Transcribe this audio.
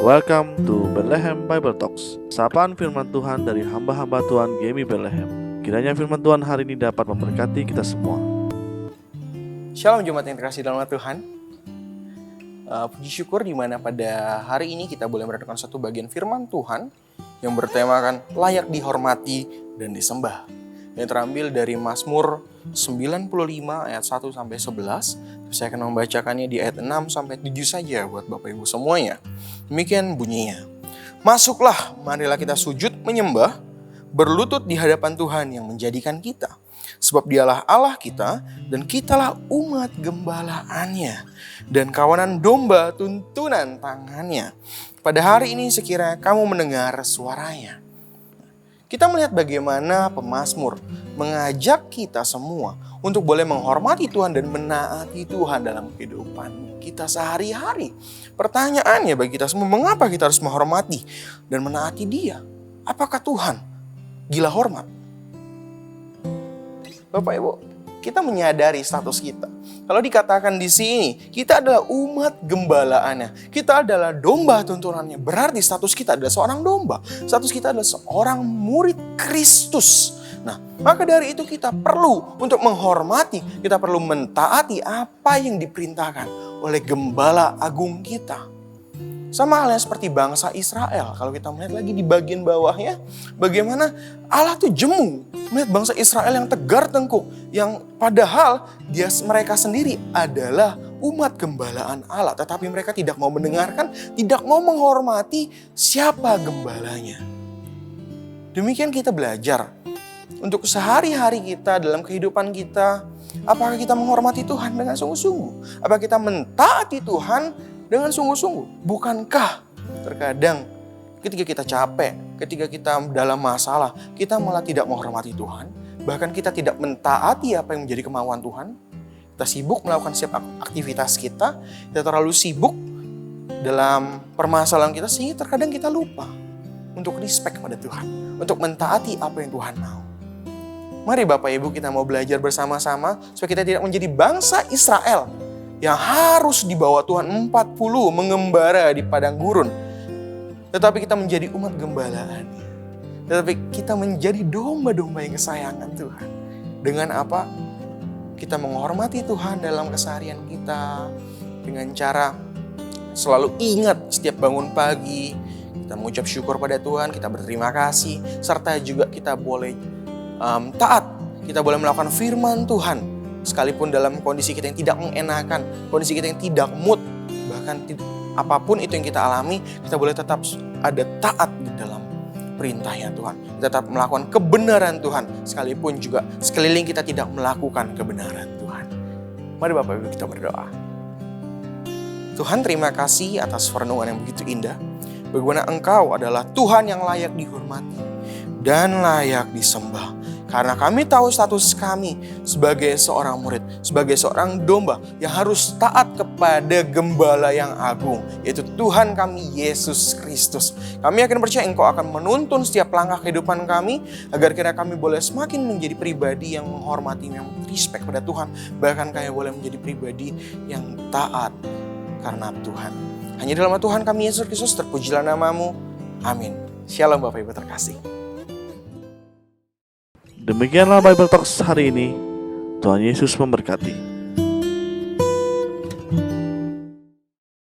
Welcome to Bethlehem Bible Talks. Sapaan firman Tuhan dari hamba-hamba Tuhan GMI Bethlehem. Kiranya firman Tuhan hari ini dapat memberkati kita semua. Shalom jemaat yang terkasih dalam Tuhan. Puji syukur di mana pada hari ini kita boleh merenungkan satu bagian firman Tuhan yang bertemakan layak dihormati dan disembah. Yang terambil dari Mazmur 95 ayat 1 sampai 11. Saya akan membacakannya di ayat 6 sampai 7 saja buat Bapak Ibu semuanya. Demikian bunyinya. Masuklah, marilah kita sujud menyembah, berlutut di hadapan Tuhan yang menjadikan kita. Sebab dialah Allah kita dan kitalah umat gembalaannya dan kawanan domba tuntunan tangannya. Pada hari ini sekiranya kamu mendengar suaranya. Kita melihat bagaimana pemazmur mengajak kita semua untuk boleh menghormati Tuhan dan menaati Tuhan dalam kehidupan kita sehari-hari. Pertanyaannya bagi kita semua, mengapa kita harus menghormati dan menaati Dia? Apakah Tuhan gila hormat? Bapak Ibu, kita menyadari status kita. Kalau dikatakan di sini, kita adalah umat gembalaannya. Kita adalah domba tuntunannya. Berarti status kita adalah seorang domba. Status kita adalah seorang murid Kristus. Nah, maka dari itu kita perlu untuk menghormati, kita perlu mentaati apa yang diperintahkan oleh gembala agung kita. Sama halnya seperti bangsa Israel. Kalau kita melihat lagi di bagian bawahnya, bagaimana Allah tuh jemu melihat bangsa Israel yang tegar tengkuk, yang padahal mereka sendiri adalah umat gembalaan Allah, tetapi mereka tidak mau mendengarkan, tidak mau menghormati siapa gembalanya. Demikian kita belajar untuk sehari-hari kita dalam kehidupan kita. Apakah kita menghormati Tuhan dengan sungguh-sungguh? Apakah kita mentaati Tuhan dengan sungguh-sungguh? Bukankah terkadang ketika kita capek, ketika kita dalam masalah, kita malah tidak menghormati Tuhan, bahkan kita tidak mentaati apa yang menjadi kemauan Tuhan. Kita sibuk melakukan setiap aktivitas kita terlalu sibuk dalam permasalahan kita sehingga terkadang kita lupa untuk respect pada Tuhan, untuk mentaati apa yang Tuhan mau. Mari Bapak Ibu kita mau belajar bersama-sama supaya kita tidak menjadi bangsa Israel yang harus dibawa Tuhan 40 mengembara di padang gurun. Tetapi kita menjadi umat gembalaan. Tetapi kita menjadi domba-domba yang kesayangan Tuhan. Dengan apa? Kita menghormati Tuhan dalam keseharian kita. Dengan cara selalu ingat setiap bangun pagi. Kita mengucap syukur pada Tuhan, kita berterima kasih. Serta juga kita boleh taat. Kita boleh melakukan firman Tuhan. Sekalipun dalam kondisi kita yang tidak mengenakan, kondisi kita yang tidak mood, bahkan apapun itu yang kita alami, kita boleh tetap ada taat di dalam perintahnya Tuhan. Kita tetap melakukan kebenaran Tuhan, sekalipun juga sekeliling kita tidak melakukan kebenaran Tuhan. Mari Bapak Ibu kita berdoa. Tuhan, terima kasih atas perenungan yang begitu indah. Bagaimana Engkau adalah Tuhan yang layak dihormati dan layak disembah. Karena kami tahu status kami sebagai seorang murid, sebagai seorang domba yang harus taat kepada gembala yang agung, yaitu Tuhan kami Yesus Kristus. Kami akan percaya Engkau akan menuntun setiap langkah kehidupan kami, agar kira kami boleh semakin menjadi pribadi yang menghormati, yang respect pada Tuhan. Bahkan kami boleh menjadi pribadi yang taat karena Tuhan. Hanya dalam nama Tuhan kami Yesus Kristus, terpujilah nama-Mu. Amin. Shalom Bapak Ibu terkasih. Demikianlah Bible Talks hari ini. Tuhan Yesus memberkati.